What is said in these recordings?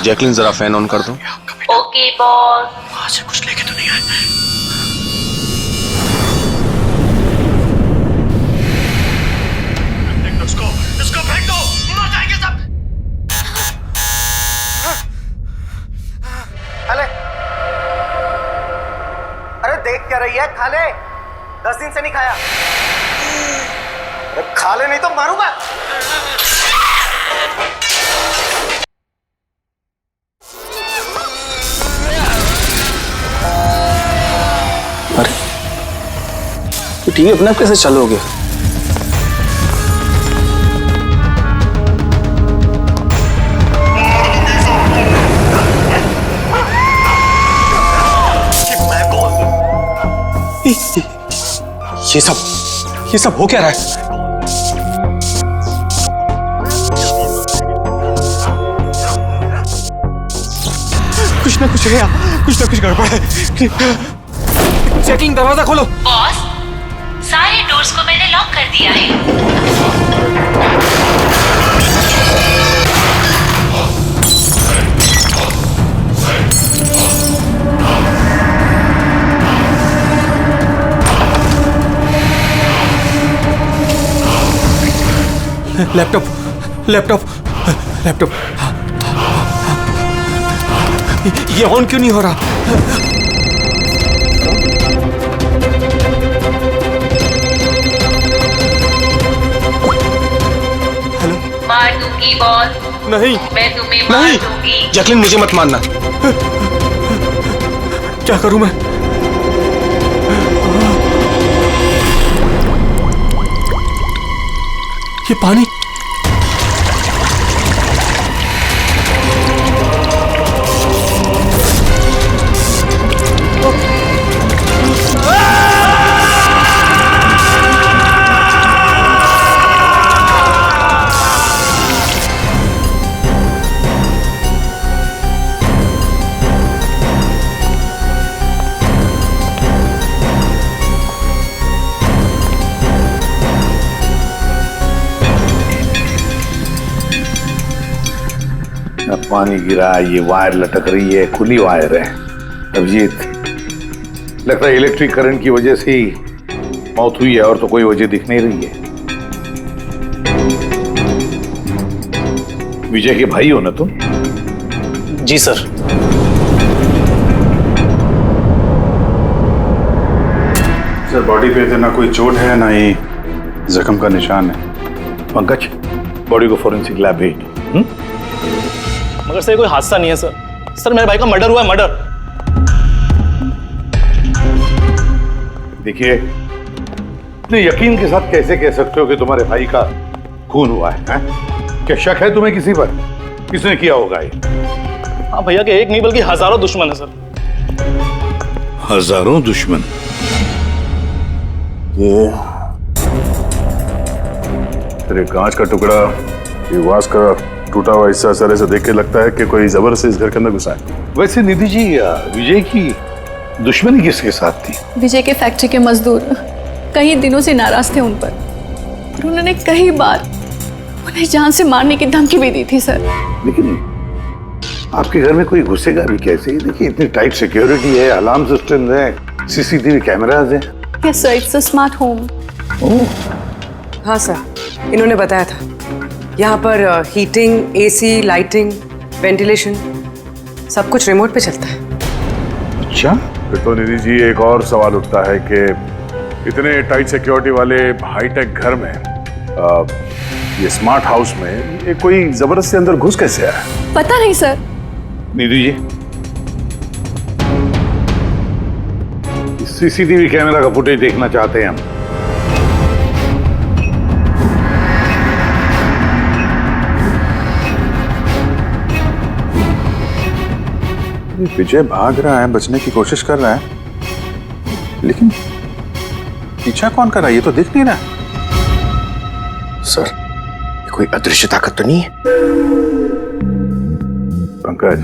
Jacqueline जरा fan on कर दो। Okay boss. वहां से कुछ लेके तो नहीं आए? इसको फेंक दो, मर जाएंगे सब। खाले, अरे देख क्या रही है? खाले, 10 दिन से नहीं खाया। अरे खा ले नहीं तो मारूंगा। अरे तो टीवी अपने आप कैसे चालू हो गया? ये सब हो क्या रहा है? कुछ ना कुछ गड़बड़ है। चेकिंग, दरवाजा खोलो। बॉस, सारे डोर्स को मैंने लॉक कर दिया है। लैपटॉप ये ऑन क्यों नहीं हो रहा? हेलो? मार दूंगी बॉस, नहीं, मैं तुम्हें मार दूंगी। जैकलिन मुझे मत मारना। क्या करूं मैं? ये पानी पानी गिरा, ये वायर लटक रही है, खुली वायर है। अभिजीत, लगता है इलेक्ट्रिक करंट की वजह से ही मौत हुई है, और तो कोई वजह दिख नहीं रही है। विजय के भाई हो ना तुम? जी सर। सर, बॉडी पे ना कोई चोट है ना ही जख्म का निशान है। पंकज, बॉडी को फोरेंसिक लैब भेज दो। मगर सर कोई हादसा नहीं है सर। सर मेरे भाई का मर्डर हुआ है, मर्डर। देखिए, इतने यकीन के साथ कैसे कह सकते हो कि तुम्हारे भाई का खून हुआ है? क्या शक है तुम्हें किसी पर? किसने किया होगा ये? हाँ भैया के एक नहीं बल्कि हजारों दुश्मन है सर। हजारों दुश्मन? ये तेरे कांच का टुकड़ा, ये वास का टूटा हुआ हिस्सा सर ऐसे देख के लगता है कि कोई जबरदस्ती इस घर के अंदर घुसा है। वैसे निधि जी, विजय की दुश्मनी किसके साथ थी? विजय के फैक्ट्री के मजदूर कई दिनों से नाराज थे उन पर, और उन्होंने कई बार उन्हें जान से मारने की धमकी भी दी थी सर। लेकिन आपके घर में कोई घुसेगा भी कैसे? देखिए, इतनी टाइट सिक्योरिटी है, अलार्म सिस्टम है, सीसीटीवी कैमराज है। Yes sir, it's a smart home. हाँ सर, इन्होंने बताया था। यहाँ पर हीटिंग, एसी, लाइटिंग, वेंटिलेशन सब कुछ रिमोट पे चलता है। अच्छा, फिर तो निधि जी एक और सवाल उठता है कि इतने टाइट सिक्योरिटी वाले हाईटेक घर में ये स्मार्ट हाउस में ये कोई जबरदस्ती अंदर घुस कैसे आया? पता नहीं sir. Nidhi ji, CCTV camera का फुटेज देखना चाहते हैं हम। विजय भाग रहा है, बचने की कोशिश कर रहा है, लेकिन पीछा कौन कर रहा है ये तो दिख नहीं रहा। सर, ये कोई अदृश्य ताकत तो नहीं है? पंकज,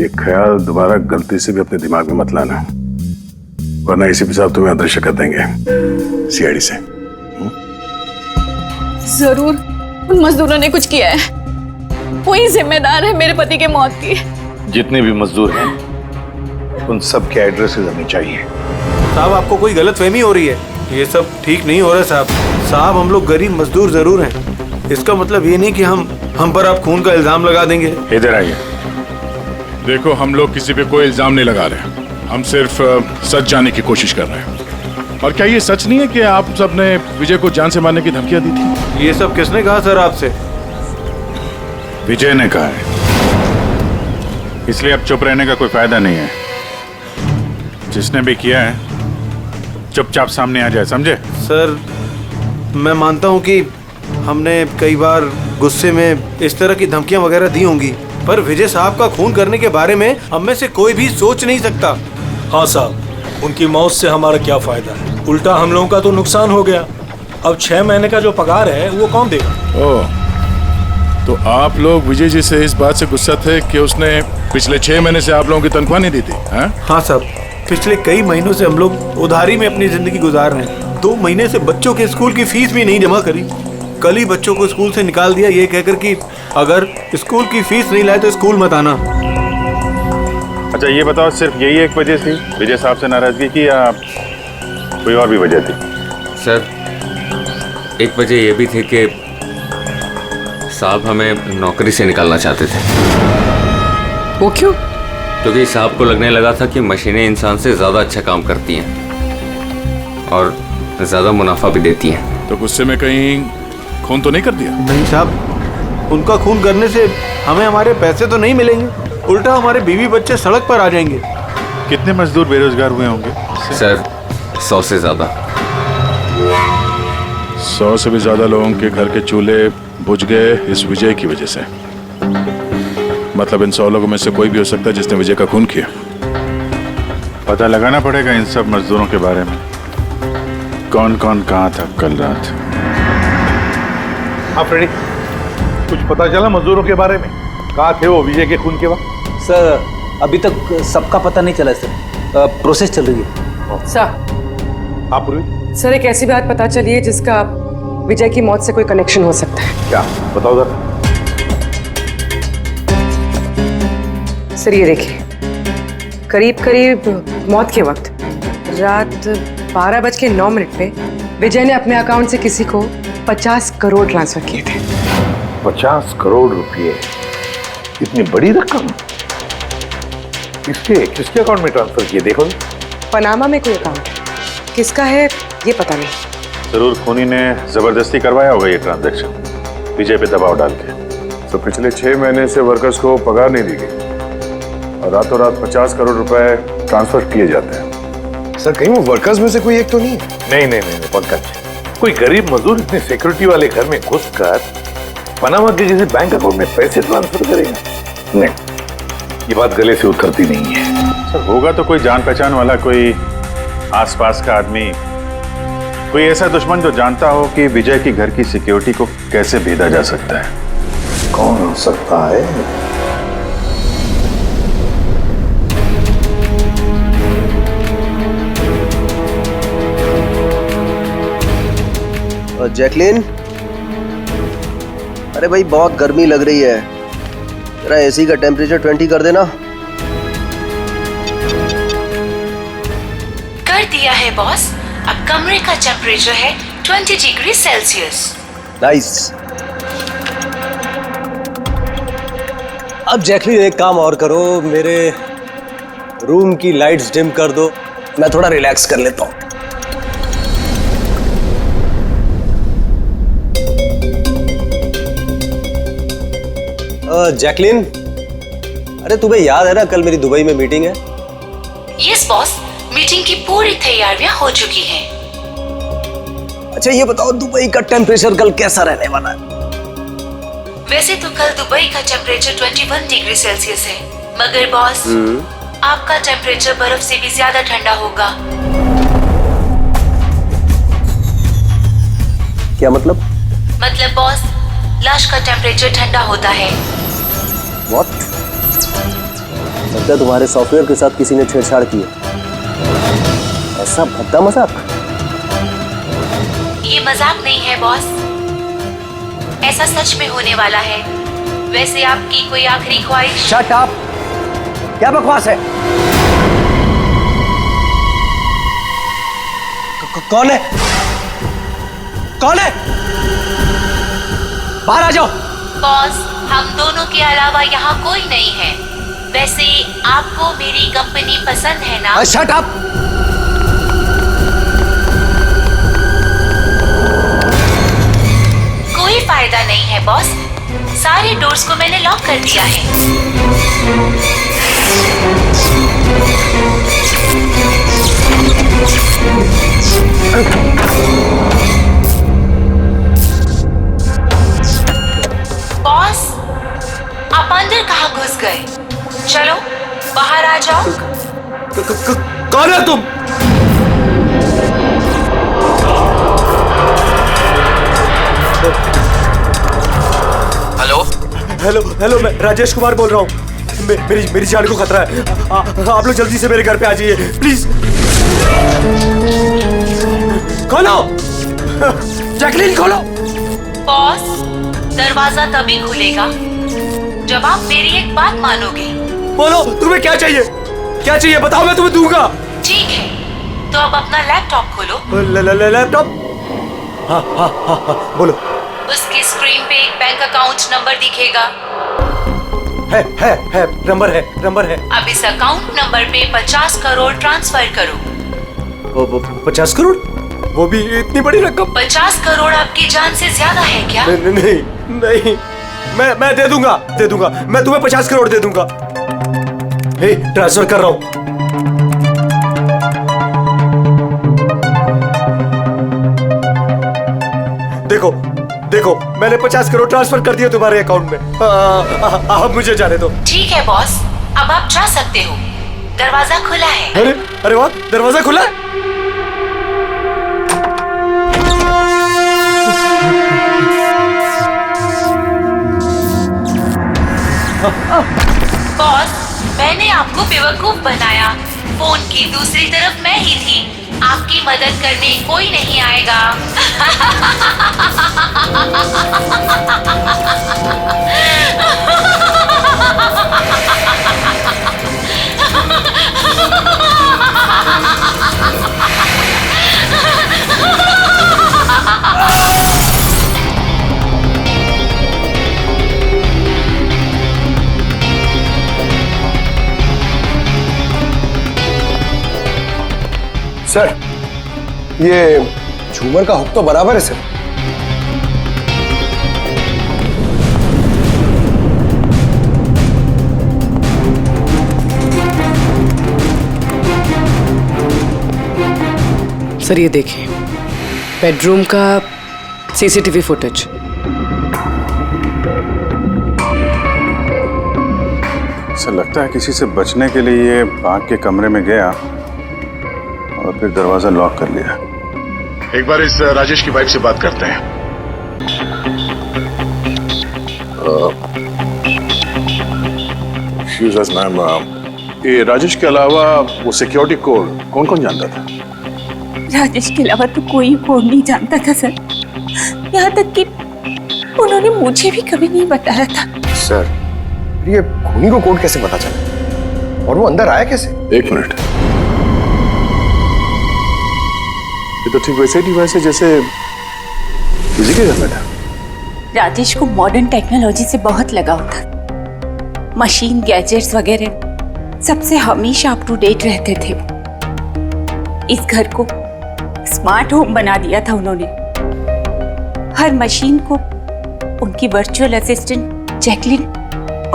ये ख्याल दोबारा गलती से भी अपने दिमाग में मत लाना, वरना एसीपी साहब तुम्हें अदृश्य कर देंगे सीआईडी से। जरूर उन मजदूरों ने कुछ किया है, वही जिम्मेदार है मेरे पति के मौत की। जितने भी मजदूर हैं उन सब के एड्रेसेस हमें चाहिए। साहब आपको कोई गलतफहमी हो रही है, ये सब ठीक नहीं हो रहा साहब। साहब हम लोग गरीब मजदूर जरूर हैं, इसका मतलब ये नहीं कि हम पर आप खून का इल्जाम लगा देंगे। इधर आइए। देखो, हम लोग किसी पे कोई इल्जाम नहीं लगा रहे, हम सिर्फ सच जानने की कोशिश कर रहे हैं। और क्या ये सच नहीं है कि आप सबने विजय को जान से मारने की धमकियां दी थी? ये सब किसने कहा सर आपसे? विजय ने कहा है, इसलिए अब चुप रहने का कोई फायदा नहीं है। जिसने भी किया है चुपचाप सामने आ जाए, समझे? सर मैं मानता हूँ कि हमने कई बार गुस्से में इस तरह की धमकियां वगैरह दी होंगी, पर विजय साहब का खून करने के बारे में हम में से कोई भी सोच नहीं सकता। हाँ साहब, उनकी मौत से हमारा क्या फायदा है, उल्टा हम लोगों का तो नुकसान हो गया। अब 6 महीने का जो पगार है वो कौन देगा? ओह, तो आप लोग विजय जी से इस बात से गुस्सा थे कि उसने पिछले 6 महीने से आप लोगों की तनख्वाह नहीं दी थी? हाँ साहब, पिछले कई महीनों से हम लोग उधारी में अपनी जिंदगी गुजार रहे हैं। 2 महीने से बच्चों के स्कूल की फीस भी नहीं जमा करी। कल ही बच्चों को स्कूल से निकाल दिया ये कहकर कि अगर स्कूल की फीस नहीं लाए तो स्कूल मत आना। अच्छा ये बताओ, सिर्फ यही एक वजह थी विजय साहब से नाराजगी की, या कोई और भी वजह थी? सर एक वजह यह भी थी कि साहब हमें नौकरी से निकालना चाहते थे। वो क्यों? क्योंकि साहब को लगने लगा था कि मशीनें इंसान से ज़्यादा अच्छा काम करती हैं और ज़्यादा मुनाफा भी देती हैं। तो गुस्से में कहीं खून तो नहीं कर दिया? नहीं साहब, उनका खून करने से हमें हमारे पैसे तो नहीं मिलेंगे, उल्टा हमारे बीवी बच्चे सड़क पर आ जाएंगे। कितने मजदूर बेरोजगार हुए होंगे? सर 100 से ज़्यादा। 100 से भी ज़्यादा लोगों के घर के चूल्हे बुझ गए इस विजय की वजह से। मतलब इन 100 लोगों में से कोई भी हो सकता है जिसने विजय का खून किया। पता लगाना पड़ेगा इन सब मजदूरों के बारे में, कौन कौन कहाँ था कल रात। हाँ फ्रेडी, कुछ पता चला मजदूरों के बारे में? कहाँ थे वो विजय के खून के वक्त? सर अभी तक सबका पता नहीं चला सर, प्रोसेस चल रही है। सर हाँ पूर्वी, सर एक ऐसी बात पता चली है जिसका विजय की मौत से कोई कनेक्शन हो सकता है। क्या बताओ जरा। सर ये देखिए, करीब करीब मौत के वक्त रात 12:09 पे विजय ने अपने अकाउंट से किसी को 50 करोड़ ट्रांसफर किए थे। 50 करोड़ रुपए, इतनी बड़ी रकम किसके अकाउंट में ट्रांसफर किए? देखो, पनामा में कोई अकाउंट है, किसका है ये पता नहीं। जरूर खूनी ने जबरदस्ती करवाया होगा ये ट्रांजैक्शन, विजय पे दबाव डाल के। तो पिछले 6 महीने से वर्कर्स को पगार नहीं दी गई और रातों रात 50 करोड़ रुपए ट्रांसफर किए जाते हैं। सर कहीं वो वर्कर्स में से कोई एक तो नहीं है? नहीं पंकज, कोई गरीब मजदूर इतने सिक्योरिटी वाले घर में घुसकर पनामा के जैसे बैंक अकाउंट में पैसे ट्रांसफर करेगा? नहीं, ये बात गले से उतरती नहीं है। सर होगा तो कोई जान पहचान वाला, कोई आसपास का आदमी, कोई ऐसा दुश्मन जो जानता हो कि विजय की घर की सिक्योरिटी को कैसे भेदा जा सकता है। कौन हो सकता है? जैकलिन, अरे भाई बहुत गर्मी लग रही है, जरा एसी का टेम्परेचर 20 कर देना। कर दिया है बॉस, अब कमरे का टेम्परेचर है 20 डिग्री सेल्सियस। नाइस। अब जैकलिन एक काम और करो, मेरे रूम की लाइट्स डिम कर दो, मैं थोड़ा रिलैक्स कर लेता हूँ। जैकलिन, अरे तुम्हें याद है ना कल मेरी दुबई में मीटिंग है? यस बॉस, मीटिंग की पूरी तैयारियां हो चुकी हैं। अच्छा ये बताओ दुबई का टेम्परेचर कल कैसा रहने वाला है? वैसे तो कल दुबई का टेम्परेचर 21 डिग्री सेल्सियस है, मगर बॉस आपका टेम्परेचर बर्फ से भी ज्यादा ठंडा होगा। क्या मतलब? मतलब बॉस, लाश का टेम्परेचर ठंडा होता है। What? लगता है तुम्हारे सॉफ्टवेयर के साथ किसी ने छेड़छाड़ की है। ऐसा भद्दा मजाक? ये मजाक नहीं है बॉस, ऐसा सच में होने वाला है। वैसे आपकी कोई आखिरी ख्वाहिश? Shut up! क्या बकवास है? कौन है? कौन है? बाहर आ जाओ। बॉस, हम दोनों के अलावा यहाँ कोई नहीं है। वैसे आपको मेरी कंपनी पसंद है ना? Shut up! कोई फायदा नहीं है बॉस, सारे डोर्स को मैंने लॉक कर दिया है। बॉस, आप अंदर कहाँ घुस गए? चलो बाहर आ जाओ। कौन है तुम? हेलो हेलो हेलो, मैं राजेश कुमार बोल रहा हूँ। मेरी जान को खतरा है। आप लोग जल्दी से मेरे घर पे आ जाइए प्लीज। खोलो जैकलीन, खोलो। बॉस, दरवाजा तभी खुलेगा जब आप मेरी एक बात मानोगे। बोलो तुम्हें क्या चाहिए? क्या चाहिए बताओ, मैं तुम्हें दूंगा। ठीक है, तो अब अपना लैपटॉप खोलो। लैपटॉप? हाँ हाँ हाँ हाँ, बोलो। उसकी स्क्रीन पे एक बैंक अकाउंट नंबर दिखेगा। है, नंबर है। अब इस अकाउंट नंबर पे 50 करोड़ ट्रांसफर करो। 50 करोड़? वो भी इतनी बड़ी रकम? 50 करोड़ आपकी जान से ज्यादा है क्या? नहीं, मैं दे दूंगा। मैं तुम्हें 50 करोड़ दे दूंगा। हे, ट्रांसफर कर रहा हूं। देखो मैंने 50 करोड़ ट्रांसफर कर दिए तुम्हारे अकाउंट में। अब मुझे जाने दो। ठीक है बॉस, अब आप जा सकते हो। दरवाजा खुला है। अरे वाह, दरवाजा खुला है। बॉस, मैंने आपको बेवकूफ बनाया। फोन की दूसरी तरफ मैं ही थी। आपकी मदद करने कोई नहीं आएगा। सर, ये झूमर का हुक तो बराबर है सर। सर ये देखिए, बेडरूम का सीसीटीवी फुटेज। सर लगता है किसी से बचने के लिए ये भाग के कमरे में गया और फिर दरवाजा लॉक कर लिया। एक बार इस राजेश की वाइफ से बात करते हैं। मैम, ये राजेश के अलावा वो सिक्योरिटी कोड कौन कौन जानता था? राजेश के अलावा तो कोई कोड नहीं जानता था सर। यहाँ तक कि उन्होंने मुझे भी कभी नहीं बताया था। सर, ये खूनी को कोड कैसे पता चला और वो अंदर आया कैसे? एक मिनट, ये तो ठीक वैसे डिवाइस है जैसे विजय के घर में था। राजेश को मॉडर्न टेक्नोलॉजी से बहुत लगाव था। मशीन, गैजेट्स वगैरह सबसे हमेशा अप टू डेट रहते थे। इस घर को स्मार्ट होम बना दिया था उन्होंने। हर मशीन को उनकी वर्चुअल असिस्टेंट जैकलिन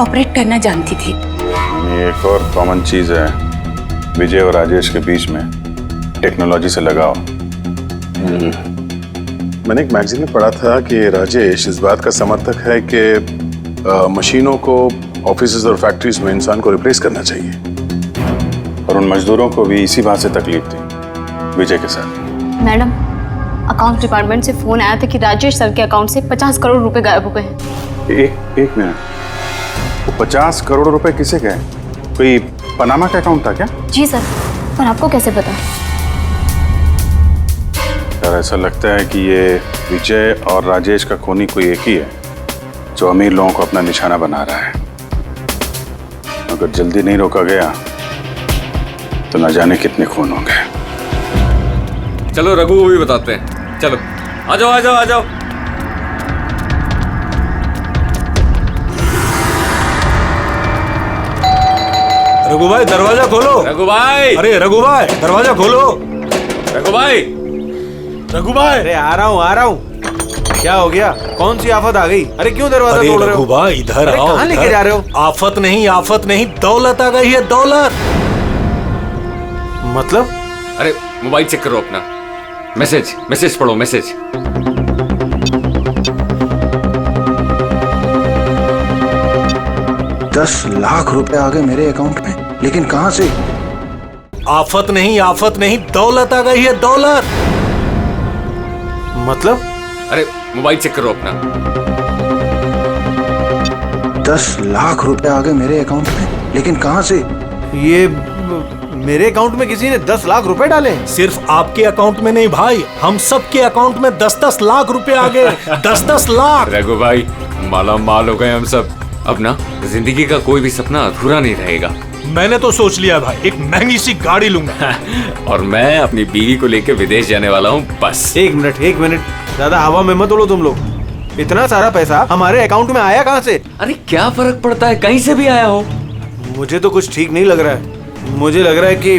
ऑपरेट करना जानती थी। एक और कॉमन चीज है विजय और राजेश के बीच में, टेक्नोलॉजी से लगाव। मैंने एक मैगजीन में पढ़ा था कि राजेश इस बात का समर्थक है कि मशीनों को ऑफिसेज और फैक्ट्रीज में इंसान को रिप्लेस करना चाहिए, और उन मजदूरों को भी इसी बात से तकलीफ थी विजय के साथ। मैडम, अकाउंट डिपार्टमेंट से फोन आया था कि राजेश सर के अकाउंट से 50 करोड़ रुपए गायब हो गए हैं। एक मिनट, वो 50 करोड़ रुपए किसे गए? कोई पनामा का अकाउंट था क्या? जी सर, पर आपको कैसे पता? यार ऐसा लगता है कि ये विजय और राजेश का खूनी कोई एक ही है। तो अमीर लोगों को अपना निशाना बना रहा है। अगर जल्दी नहीं रोका गया तो न जाने कितने खून होंगे। चलो रघु को भी बताते हैं। चलो आ जाओ आ जाओ आ जाओ। रघु भाई दरवाजा खोलो। रघु भाई, अरे रघु भाई दरवाजा खोलो। रघु भाई, रघु भाई, अरे आ रहा हूँ। क्या हो गया? कौन सी आफत आ गई? अरे क्यों दरवाजा तोड़ रहे हो? रघु भाई इधर आओ। कहाँ लेके जा रहे हो? आफत नहीं दौलत आ गई है, दौलत। मतलब? अरे मोबाइल चेक करो अपना। मैसेज पढ़ो, मैसेज। 10 लाख रुपए आ गए मेरे अकाउंट में, लेकिन कहां से? आफत नहीं दौलत आ गई है, दौलत। मतलब? अरे मोबाइल चेक करो अपना। 10 लाख रुपए आ गए मेरे अकाउंट में, लेकिन कहां से? ये मेरे अकाउंट में किसी ने 10 लाख रुपए डाले? सिर्फ आपके अकाउंट में नहीं भाई, हम सब के अकाउंट में 10-10 लाख रुपए आ गए। 10-10 लाख। रघु भाई माला माल हो गए हम सब। अब ना जिंदगी का कोई भी सपना अधूरा नहीं रहेगा। मैंने तो सोच लिया भाई, एक महंगी सी गाड़ी लूंगा। और मैं अपनी बीवी को लेकर विदेश जाने वाला हूँ बस। एक मिनट, ज्यादा हवा में मत उड़ो तुम लोग। इतना सारा पैसा हमारे अकाउंट में आया कहाँ से? अरे क्या फर्क पड़ता है, कहीं से भी आया हो। मुझे तो कुछ ठीक नहीं लग रहा है। मुझे लग रहा है कि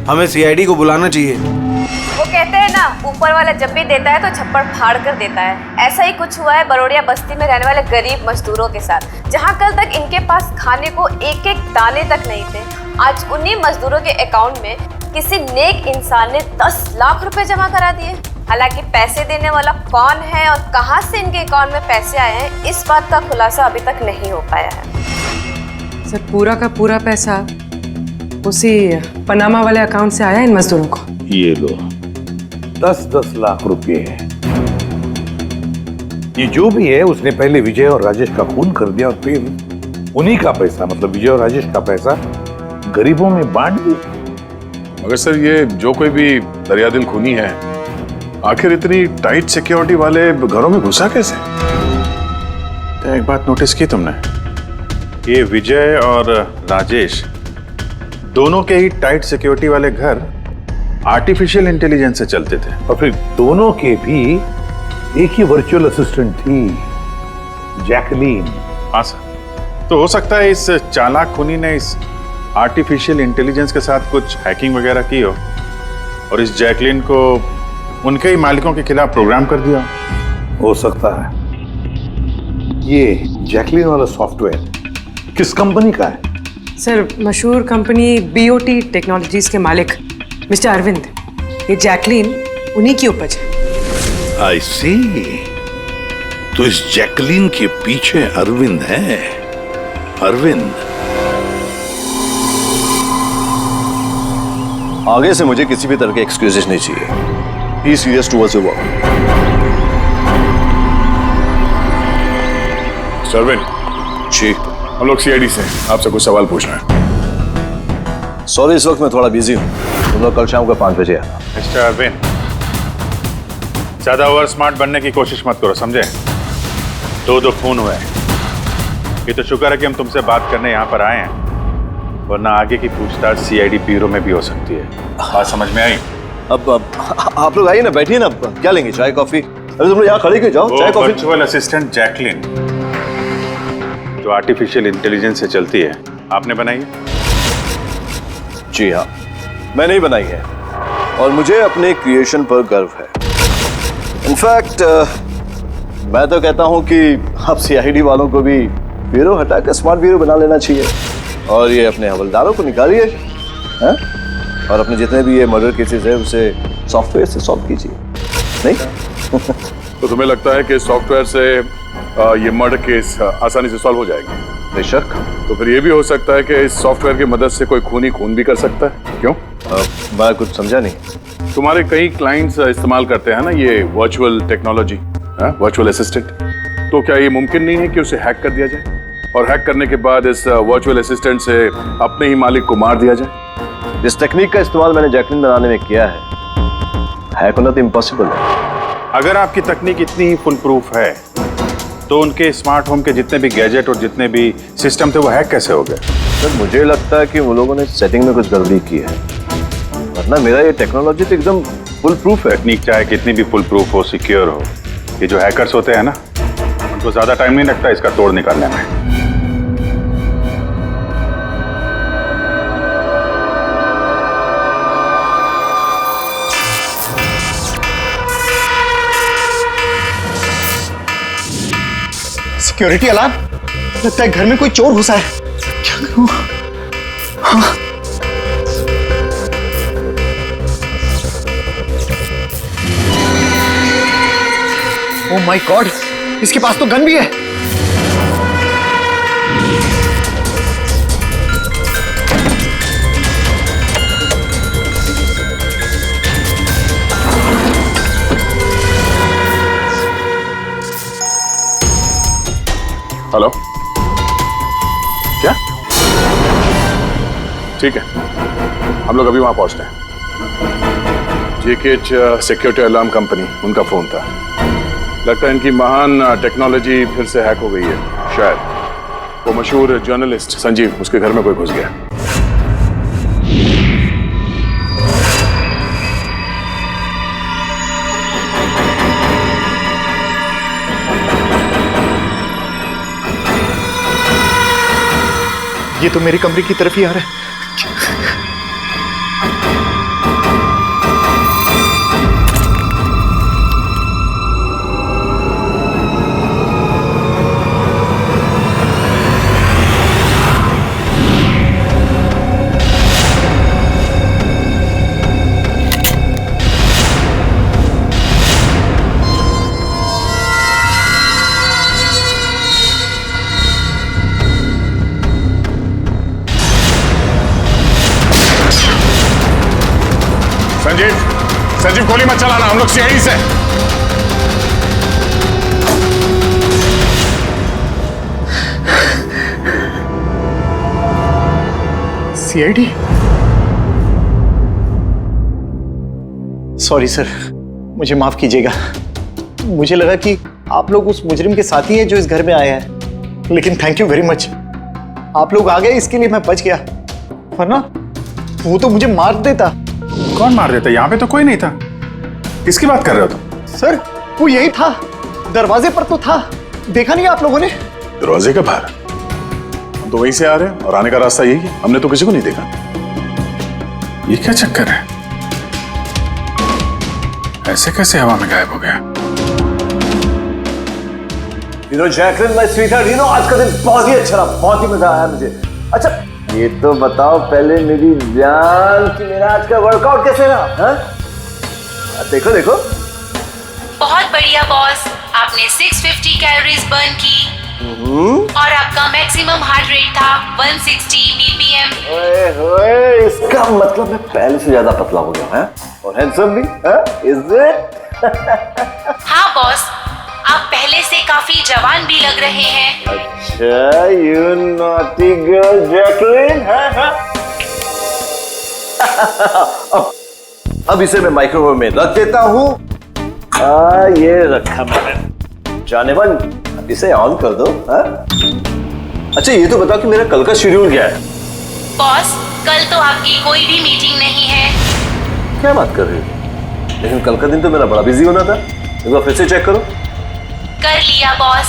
हमें सीआईडी को बुलाना चाहिए। वो कहते हैं ना, ऊपर वाला जब भी देता है तो छप्पड़ फाड़ कर देता है। ऐसा ही कुछ हुआ है बरोड़िया बस्ती में रहने वाले गरीब मजदूरों के साथ, जहां कल तक इनके पास खाने को एक एक दाने तक नहीं थे। आज उन्हीं मजदूरों के अकाउंट में किसी नेक इंसान ने 10 लाख रुपए जमा करा दिए। हालांकि पैसे देने वाला कौन है और कहां से इनके अकाउंट में पैसे आए हैं, इस बात का खुलासा अभी तक नहीं हो पाया है। सर, पूरा का पूरा पैसा उसी पनामा वाले अकाउंट से आया इन मजदूरों को। ये लो 10-10 लाख रुपए है। ये जो भी है उसने पहले विजय और राजेश का खून कर दिया और फिर उन्हीं का पैसा, मतलब विजय और राजेश का पैसा गरीबों में बांट दिया। मगर सर ये जो कोई भी दरियादिल खूनी है, आखिर इतनी टाइट सिक्योरिटी वाले घरों में घुसा कैसे? एक बात नोटिस की तुमने? ये विजय और राजेश दोनों के ही टाइट सिक्योरिटी वाले घर आर्टिफिशियल इंटेलिजेंस से चलते थे, और फिर दोनों के भी एक ही वर्चुअल असिस्टेंट थी, जैकलीन। हाँ सर, तो हो सकता है इस चालाक खूनी ने इस आर्टिफिशियल इंटेलिजेंस के साथ कुछ हैकिंग वगैरह की हो और इस जैकलीन को उनके ही मालिकों के खिलाफ प्रोग्राम कर दिया। हो सकता है। ये जैकलीन वाला सॉफ्टवेयर किस कंपनी का है? सर, मशहूर कंपनी BOT टेक्नोलॉजीज के मालिक मिस्टर अरविंद, ये जैकलीन उन्हीं की उपज है। आई सी। तो इस जैकलीन के पीछे अरविंद है। अरविंद, आगे से मुझे किसी भी तरह के एक्सक्यूजेस नहीं चाहिए। Be serious towards your work. Sarvin ji, हम लोग सीआईडी से आपसे कुछ सवाल पूछना है। सॉरी, इस वक्त मैं थोड़ा बिजी हूँ। तुम लोग कल शाम को 5 बजे आना। मिस्टर अरविंद, ज्यादा ओवर स्मार्ट बनने की कोशिश मत करो, समझे? 2 खून हुए। ये तो शुक्र है कि हम तुमसे बात करने यहाँ पर आए हैं, वरना आगे की पूछताछ सीआईडी ब्यूरो में भी हो सकती है। बात समझ में आई? अब आप लोग आइए ना, बैठिए ना। क्या लेंगे, चाय कॉफी? अरे तुम लोग यहाँ खड़े क्यों? जाओ चाय कॉफी। वर्चुअल असिस्टेंट जैकलीन जो आर्टिफिशियल इंटेलिजेंस से चलती है, आपने बनाई है? जी हाँ, मैंने ही बनाई है और मुझे अपने क्रिएशन पर गर्व है। इनफैक्ट मैं तो कहता हूँ कि आप सीआईडी वालों को भी ब्यूरो हटाकर स्मार्ट ब्यूरो बना लेना चाहिए और ये अपने हवलदारों को निकालिए, हैं? और अपने जितने भी ये मर्डर केसेस है उसे सॉफ्टवेयर से सॉल्व कीजिए, नहीं? तो तुम्हें लगता है कि सॉफ्टवेयर से ये मर्डर केस आसानी से सॉल्व हो जाएगी? बेशक। तो फिर ये भी हो सकता है कि इस सॉफ्टवेयर की मदद से कोई खूनी खून भी कर सकता है। क्यों? मैं कुछ समझा नहीं। तुम्हारे कई क्लाइंट्स इस्तेमाल करते हैं ना ये वर्चुअल टेक्नोलॉजी, वर्चुअल असिस्टेंट। तो क्या ये मुमकिन नहीं है कि उसे हैक कर दिया जाए और हैक करने के बाद इस वर्चुअल असिस्टेंट से अपने ही मालिक को मार दिया जाए? जिस टेक्निक का इस्तेमाल मैंने जैकलीन बनाने में किया है, हैक होना तो इम्पॉसिबल है। अगर आपकी तकनीक इतनी ही फुल प्रूफ है तो उनके स्मार्ट होम के जितने भी गैजेट और जितने भी सिस्टम थे वो हैक कैसे हो गए? सर मुझे लगता है कि वो लोगों ने सेटिंग में कुछ गड़बड़ी की है, वरना मेरा ये टेक्नोलॉजी तो एकदम फुल प्रूफ है। टेक्निक चाहे कितनी भी फुल प्रूफ हो, सिक्योर हो, ये जो हैकर्स होते हैं ना, उनको ज्यादा टाइम नहीं लगता इसका तोड़ निकालने में। सिक्योरिटी अलार्म, लगता है घर में कोई चोर घुसा है। क्या करूं? हाँ। ओह माय गॉड, इसके पास तो गन भी है। हेलो, क्या? ठीक है, हम लोग अभी वहां पहुंचते हैं। जेकेएच सिक्योरिटी अलार्म कंपनी, उनका फोन था। लगता है इनकी महान टेक्नोलॉजी फिर से हैक हो गई है। शायद वो मशहूर जर्नलिस्ट संजीव, उसके घर में कोई घुस गया। ये तो मेरे कमरे की तरफ ही आ रहा है। संजीव गोली मत चलाना, हम लोग सीआईडी से। सीआईडी? सॉरी सर, मुझे माफ कीजिएगा। मुझे लगा कि आप लोग उस मुजरिम के साथी हैं जो इस घर में आए हैं, लेकिन थैंक यू वेरी मच, आप लोग आ गए, इसके लिए मैं बच गया, वरना वो तो मुझे मार देता। कौन मार देता? यहाँ पे तो कोई नहीं था। किसकी बात कर रहे हो तुम? सर वो यही था, दरवाजे पर तो था, देखा नहीं आप लोगों ने? दरवाजे के बाहर? हम तो वहीं से आ रहे हैं और आने का रास्ता यही है, हमने तो किसी को नहीं देखा। ये क्या चक्कर है? ऐसे कैसे हवा में गायब हो गया? जैकलिन माय स्वीटहार्ट, आज का दिन बहुत ही अच्छा रहा, बहुत ही मजा आया मुझे। अच्छा ये तो बताओ पहले मेरी जान कि मेरा आज का वर्कआउट कैसे रहा? हाँ देखो देखो। बहुत बढ़िया बॉस, आपने 650 कैलोरीज बर्न की और आपका मैक्सिमम हार्ट रेट था 160 बीपीएम। ओए होए, इसका मतलब मैं पहले से ज्यादा पतला हो गया है और हैंडसम भी, इज इट? हाँ बॉस, आप पहले से काफी जवान भी लग रहे हैं। अच्छा, यू नॉटी गर्ल जैकलिन। अब इसे मैं माइक्रोवेव में रख देता हूँ। ये रखा मैंने। जाने मन, अब इसे ऑन कर दो। अच्छा ये तो बताओ कि मेरा कल का शेड्यूल क्या है? बॉस, कल तो आपकी कोई भी मीटिंग नहीं है। क्या बात कर रही हो? लेकिन कल का दिन तो मेरा बड़ा बिजी होना था। एक बार फिर से चेक करो। कर लिया बॉस,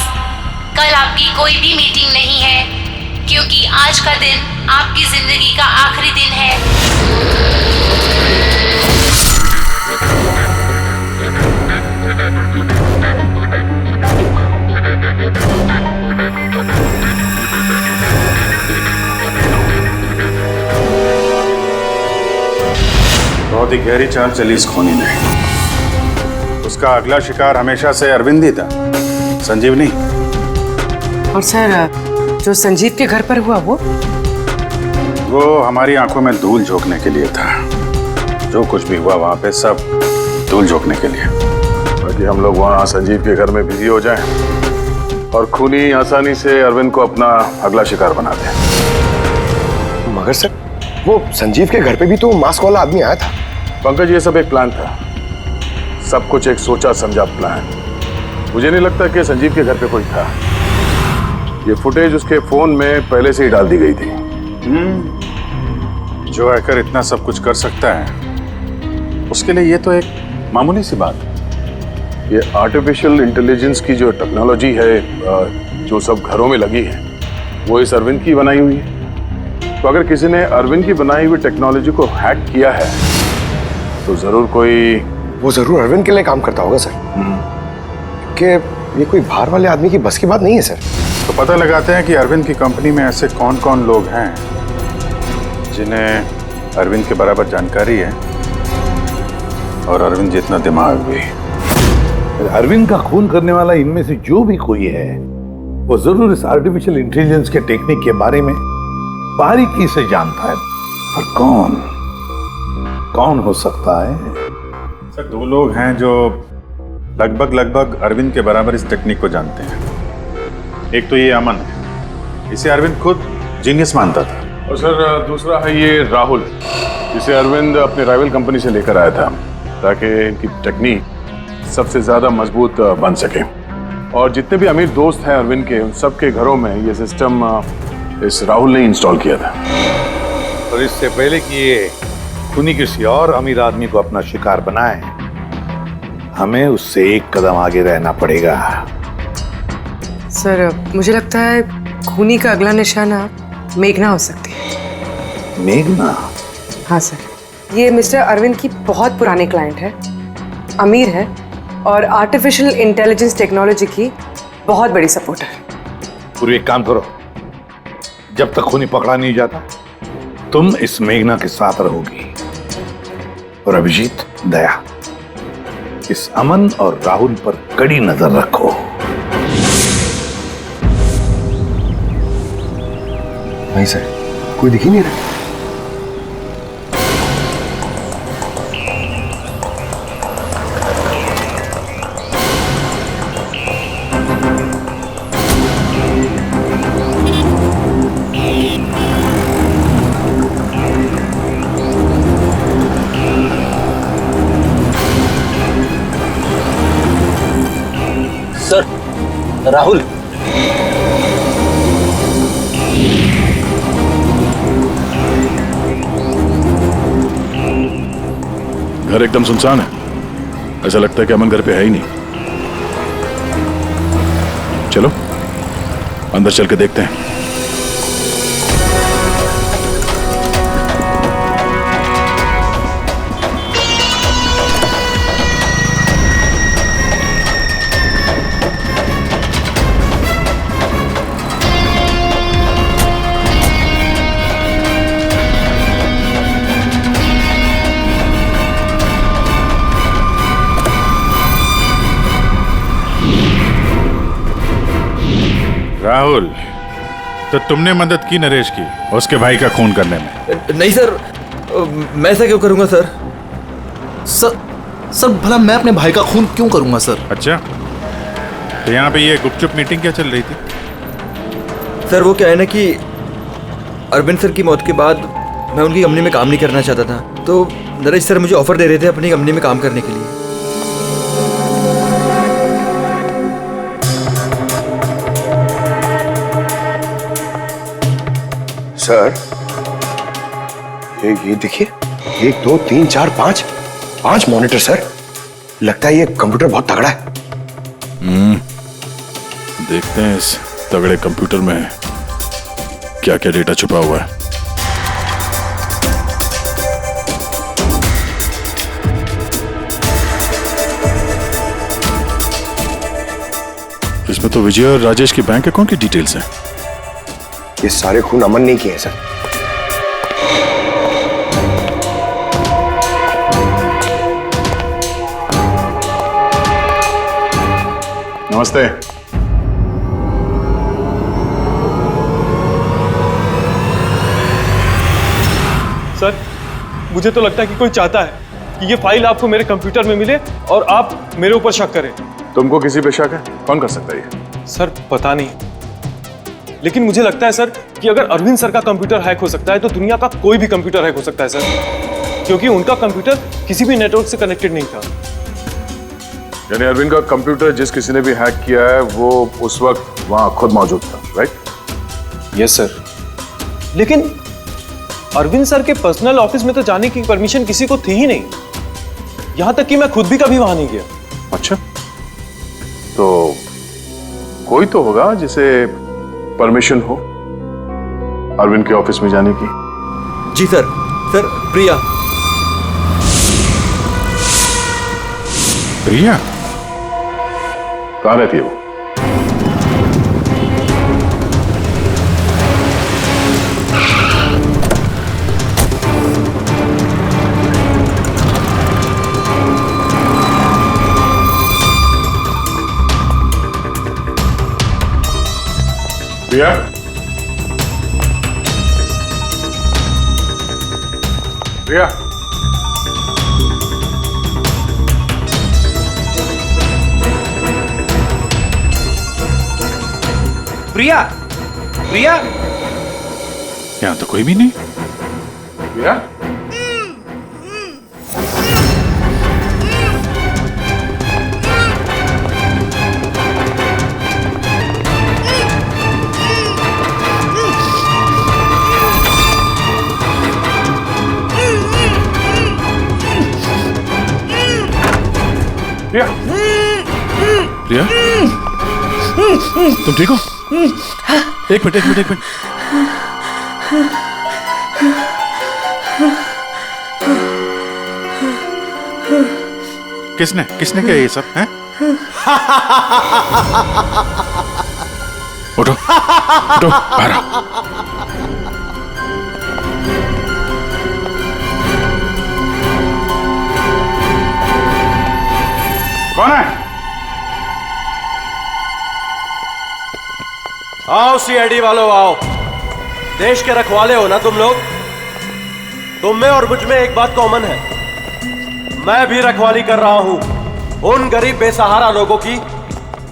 कल आपकी कोई भी मीटिंग नहीं है, क्योंकि आज का दिन आपकी जिंदगी का आखिरी दिन है। बहुत ही गहरी चाल चली इस खूनी ने। उसका अगला शिकार हमेशा से अरविंद ही था, संजीव नहीं। और सर जो संजीव के घर पर हुआ वो हमारी आंखों में धूल झोंकने के लिए था। जो कुछ भी हुआ वहां पे सब धूल झोंकने के लिए, ताकि हम लोग वहां संजीव के घर में बिजी हो जाएं और खूनी आसानी से अरविंद को अपना अगला शिकार बना दे। मगर सर वो संजीव के घर पे भी तो मास्क वाला आदमी आया था। पंकज, ये सब एक प्लान था, सब कुछ एक सोचा समझा प्लान। मुझे नहीं लगता कि संजीव के घर पे कोई था। ये फुटेज उसके फोन में पहले से ही डाल दी गई थी। जो हैकर इतना सब कुछ कर सकता है उसके लिए ये तो एक मामूली सी बात है। ये आर्टिफिशियल इंटेलिजेंस की जो टेक्नोलॉजी है, जो सब घरों में लगी है, वो इस अरविंद की बनाई हुई है। तो अगर किसी ने अरविंद की बनाई हुई टेक्नोलॉजी को हैक किया है तो जरूर वो जरूर अरविंद के लिए काम करता होगा सर, कि ये कोई बाहर वाले आदमी की बस की बात नहीं है सर। तो पता लगाते हैं कि अरविंद की कंपनी में ऐसे कौन कौन लोग हैं जिन्हें अरविंद के बराबर जानकारी है और अरविंद जितना दिमाग भी। अरविंद का खून करने वाला इनमें से जो भी कोई है वो जरूर इस आर्टिफिशियल इंटेलिजेंस के टेक्निक के बारे में बारीकी से जानता है। पर कौन हो सकता है? सर, दो लोग हैं जो लगभग अरविंद के बराबर इस टेक्निक को जानते हैं। एक तो ये अमन है, इसे अरविंद खुद जीनियस मानता था। और सर दूसरा है ये राहुल, जिसे अरविंद अपने राइवल कंपनी से लेकर आया था ताकि इनकी टेक्निक सबसे ज्यादा मजबूत बन सके। और जितने भी अमीर दोस्त हैं अरविंद के, उन सबके घरों में ये सिस्टम इस राहुल ने इंस्टॉल किया था। और इससे पहले कि ये खूनी किसी और अमीर आदमी को अपना शिकार बनाए, हमें उससे एक कदम आगे रहना पड़ेगा। सर, मुझे लगता है खूनी का अगला निशाना मेघना हो सकती है। मेघना? हाँ सर, ये मिस्टर अरविंद की बहुत पुरानी क्लाइंट है, अमीर है और आर्टिफिशियल इंटेलिजेंस टेक्नोलॉजी की बहुत बड़ी सपोर्टर। पूरी एक काम करो, जब तक खूनी पकड़ा नहीं जाता तुम इस मेघना के साथ रहोगी, और अभिजीत, दया, इस अमन और राहुल पर कड़ी नजर रखो। नहीं सर, कोई दिख ही नहीं रहा। सर, राहुल। घर एकदम सुनसान है, ऐसा लगता है कि अमन घर पे है ही नहीं। चलो अंदर चल के देखते हैं। राहुल, तो तुमने मदद की नरेश की उसके भाई का खून करने में? नहीं सर, मैं ऐसा क्यों करूंगा सर? सर भला मैं अपने भाई का खून क्यों करूंगा सर? अच्छा, तो यहाँ पे ये गुपचुप मीटिंग क्या चल रही थी? सर वो क्या है ना कि अरविंद सर की मौत के बाद मैं उनकी कंपनी में काम नहीं करना चाहता था, तो नरेश सर मुझे ऑफर दे रहे थे अपनी कंपनी में काम करने के लिए। सर, ये देखिए, 1 2 3 4 5 मॉनिटर सर। लगता है ये कंप्यूटर बहुत तगड़ा है। देखते हैं इस तगड़े कंप्यूटर में क्या क्या डेटा छुपा हुआ है। इसमें तो विजय और राजेश के बैंक अकाउंट की डिटेल्स हैं। ये सारे खून अमन नहीं किए सर। नमस्ते। सर, मुझे तो लगता है कि कोई चाहता है कि ये फाइल आपको मेरे कंप्यूटर में मिले और आप मेरे ऊपर शक करें। तुमको किसी पे शक है? कौन कर सकता है ये? सर पता नहीं, लेकिन मुझे लगता है सर कि अगर अरविंद सर का कंप्यूटर हैक हो सकता है तो दुनिया का कोई भी कंप्यूटर हैक हो सकता है सर, क्योंकि उनका कंप्यूटर किसी भी नेटवर्क से कनेक्टेड नहीं था। यानी अरविंद का कंप्यूटर जिस किसी ने भी हैक किया है वो उस वक्त वहां खुद मौजूद था, राइट? Yes sir. लेकिन अरविंद सर के पर्सनल ऑफिस में तो जाने की परमिशन किसी को थी ही नहीं, यहां तक कि मैं खुद भी कभी वहां नहीं गया। अच्छा, तो कोई तो होगा जिसे परमिशन हो अरविंद के ऑफिस में जाने की। जी सर। सर, प्रिया। प्रिया कहाँ रहती है वो? प्रिया? प्रिया? प्रिया? प्रिया? यहाँ तो कोई भी नहीं। प्रिया? प्रिया? प्रिया? तुम ठीक हो? एक मिनट। किसने किया ये सब है? उठो बाहर आओ। कौन है? आओ सीआईडी वालों आओ। देश के रखवाले हो ना तुम लोग। तुम में और मुझ में एक बात कॉमन है, मैं भी रखवाली कर रहा हूं उन गरीब बेसहारा लोगों की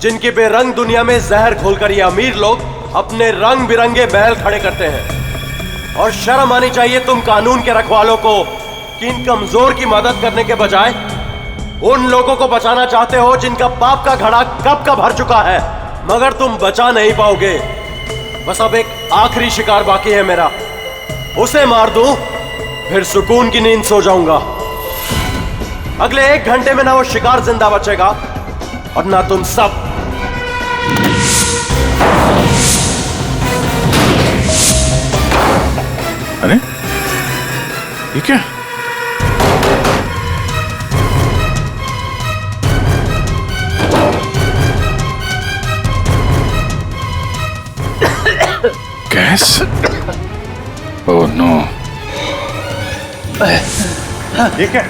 जिनकी बेरंग दुनिया में जहर खोलकर ये अमीर लोग अपने रंग बिरंगे महल खड़े करते हैं। और शर्म आनी चाहिए तुम कानून के रखवालों को कि इन कमजोर की मदद करने के बजाय उन लोगों को बचाना चाहते हो जिनका पाप का घड़ा कब का भर चुका है, मगर तुम बचा नहीं पाओगे। बस अब एक आखिरी शिकार बाकी है मेरा, उसे मार दूं फिर सुकून की नींद सो जाऊंगा। अगले 1 घंटे में ना वो शिकार जिंदा बचेगा और ना तुम सब। अरे ये क्या? गैस? Oh no. ये क्या?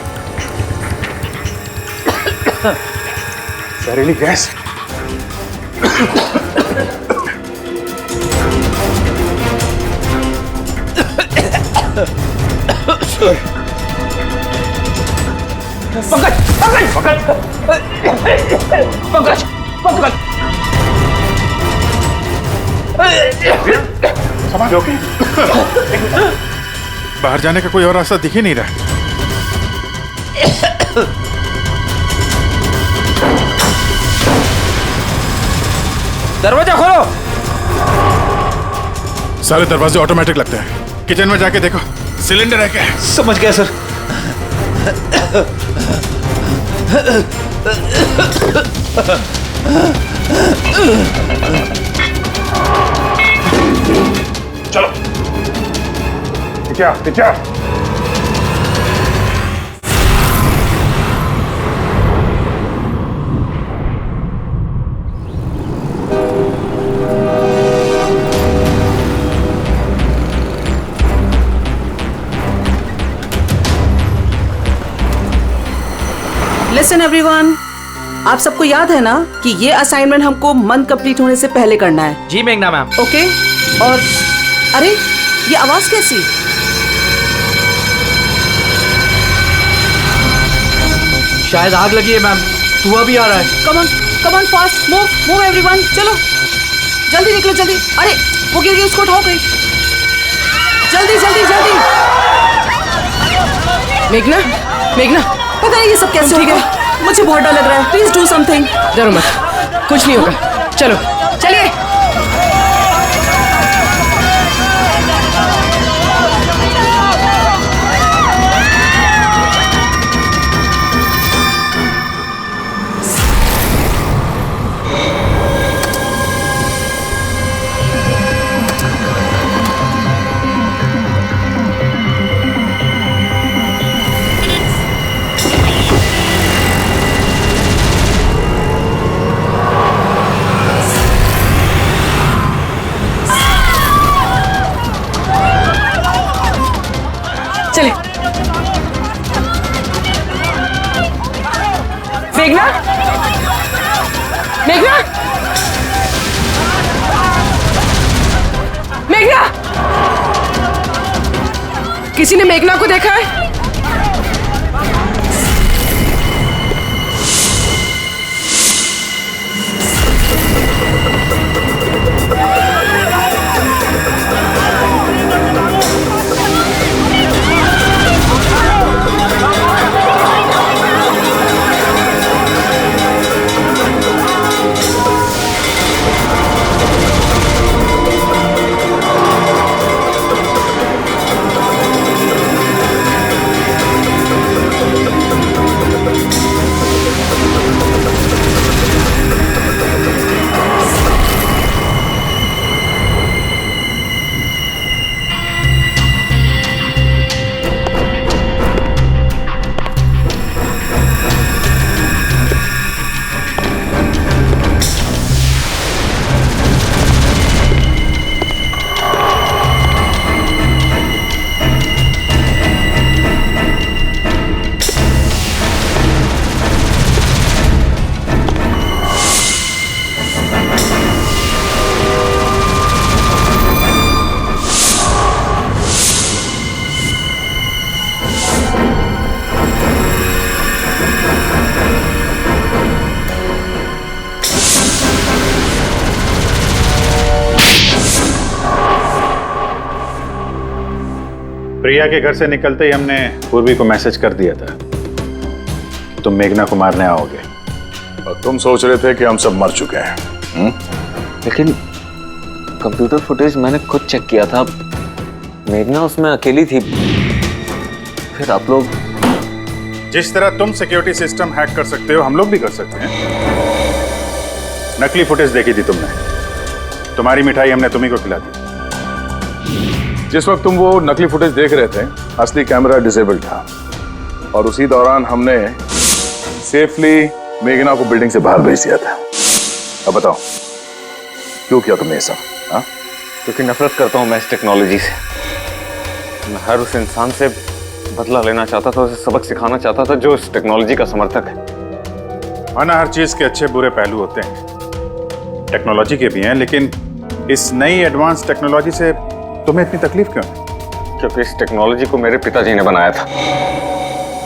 जहरीली गैस? पंकज समाज ओके? बाहर जाने का कोई और रास्ता दिख ही नहीं रहा। दरवाजा खोलो। सारे दरवाजे ऑटोमेटिक लगते हैं। किचन में जाके देखो सिलेंडर है क्या? समझ गया सर। चलो पीछे। लिसन एवरीवन, आप सबको याद है ना कि ये असाइनमेंट हमको मंथ कंप्लीट होने से पहले करना है। जी मेघना मैम। ओके। और अरे ये आवाज कैसी? शायद आग लगी है मैम, धुआं भी आ रहा है। Come on fast, move everyone, चलो जल्दी निकलो जल्दी। अरे वो गिर गई, उसको उठाओ कहीं। जल्दी। मेघना पता नहीं ये सब कैसे हो गया। मुझे बहुत डर लग रहा है, प्लीज डू समथिंग। डरो मत, कुछ नहीं होगा, चलो चलिए। चले मेघना, मेघना, मेघना, किसी ने मेघना को देखा है? प्रिया के घर से निकलते ही हमने पूर्वी को मैसेज कर दिया था कि तुम मेघना को मारने आओगे। और तुम सोच रहे थे कि हम सब मर चुके हैं। लेकिन कंप्यूटर फुटेज मैंने खुद चेक किया था, मेघना उसमें अकेली थी। फिर आप लोग जिस तरह तुम सिक्योरिटी सिस्टम हैक कर सकते हो हम लोग भी कर सकते हैं। नकली फुटेज देखी थी तुमने, तुम्हारी मिठाई हमने तुम्ही को खिला दी। जिस वक्त तुम वो नकली फुटेज देख रहे थे असली कैमरा डिसेबल था और उसी दौरान हमने सेफली मेघना को बिल्डिंग से बाहर भेज दिया था। अब बताओ क्यों किया तुमने ये सब? हाँ, क्योंकि नफरत करता हूं मैं इस टेक्नोलॉजी से। मैं हर उस इंसान से बदला लेना चाहता था, उसे सबक सिखाना चाहता था जो इस टेक्नोलॉजी का समर्थक है। माना हर चीज के अच्छे बुरे पहलू होते हैं, टेक्नोलॉजी के भी हैं, लेकिन इस नई एडवांस टेक्नोलॉजी से तुम्हें इतनी तकलीफ क्यों है? क्योंकि इस टेक्नोलॉजी को मेरे पिताजी ने बनाया था,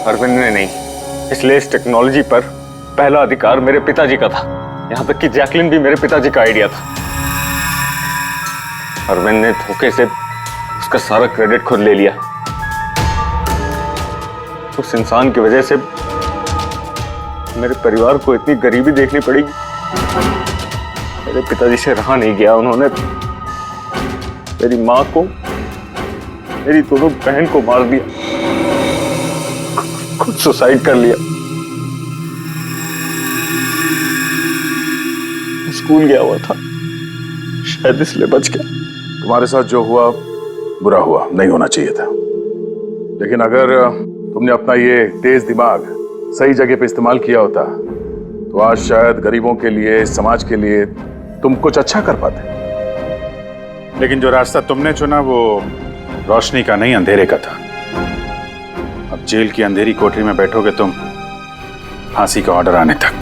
अरविंद ने नहीं। इसलिए इस टेक्नोलॉजी पर पहला अधिकार मेरे पिताजी का था। यहाँ तक कि जैकलिन भी मेरे पिताजी का आइडिया था। अरविंद ने धोखे से उसका सारा क्रेडिट खुद ले लिया। उस इंसान की वजह से मेरे परिवार को इतनी गरीबी देखनी पड़ेगी। मेरे पिताजी से रहा नहीं गया, उन्होंने मेरी माँ को, मेरी दोनों बहन को मार दिया, खुद सुसाइड कर लिया। स्कूल गया हुआ था, शायद इसलिए बच गया। तुम्हारे साथ जो हुआ बुरा हुआ, नहीं होना चाहिए था। लेकिन अगर तुमने अपना ये तेज दिमाग सही जगह पे इस्तेमाल किया होता तो आज शायद गरीबों के लिए, समाज के लिए तुम कुछ अच्छा कर पाते। लेकिन जो रास्ता तुमने चुना वो रोशनी का नहीं, अंधेरे का था। अब जेल की अंधेरी कोठरी में बैठोगे तुम फांसी का ऑर्डर आने तक।